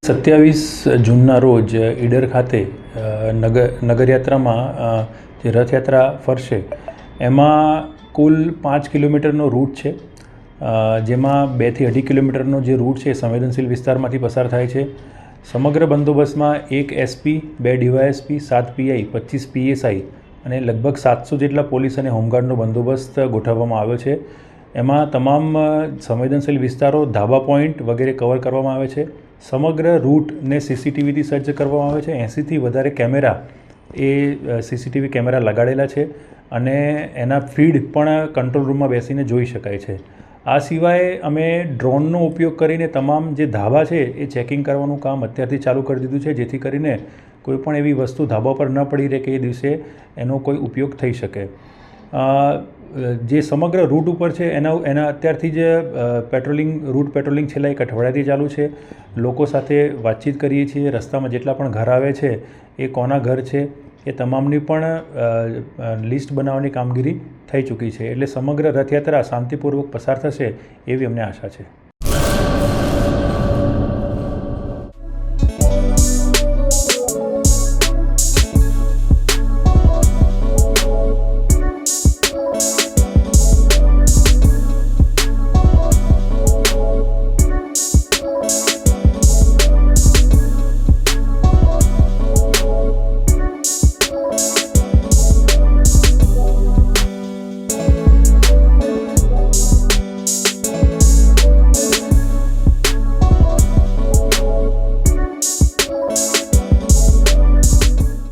27 જૂનના રોજ ઈડર ખાતે નગરયાત્રામાં જે રથયાત્રા ફરશે એમાં કુલ 5 કિલોમીટરનો રૂટ છે, જેમાં 2 થી 2.5 કિલોમીટરનો જે રૂટ છે એ સંવેદનશીલ વિસ્તારમાંથી પસાર થાય છે. સમગ્ર બંદોબસ્તમાં 1 એસપી, 2 ડીવાયએસપી, 7 પીઆઈ, 25 પીએસઆઈ અને લગભગ 700 જેટલા પોલીસ અને હોમગાર્ડનો બંદોબસ્ત ગોઠવવામાં આવ્યો છે. એમાં તમામ સંવેદનશીલ વિસ્તારો, ધાબા પોઈન્ટ વગેરે કવર કરવામાં આવે છે. સમગ્ર રૂટને સીસીટીવીથી સજ્જ કરવામાં આવે છે. 80થી વધારે કેમેરા સીસીટીવી કેમેરા લગાડેલા છે અને એના ફીડ પણ કંટ્રોલ રૂમમાં બેસીને જોઈ શકાય છે. આ સિવાય અમે ડ્રોનનો ઉપયોગ કરીને તમામ જે ધાબા છે એ ચેકિંગ કરવાનું કામ અત્યારથી ચાલુ કરી દીધું છે, જેથી કરીને કોઈપણ એવી વસ્તુ ધાબા પર ન પડી રહે કે એ દિવસે એનો કોઈ ઉપયોગ થઈ શકે. જે સમગ્ર રૂટ ઉપર છે એના અત્યારથી જ રૂટ પેટ્રોલિંગ છેલ્લા 1 અઠવાડિયાથી ચાલુ છે. લોકો સાથે વાતચીત કરીએ છીએ. રસ્તામાં જેટલા પણ ઘર આવે છે એ કોના ઘર છે એ તમામની પણ લિસ્ટ બનાવવાની કામગીરી થઈ ચૂકી છે. એટલે સમગ્ર રથયાત્રા શાંતિપૂર્વક પસાર થશે એવી અમને આશા છે.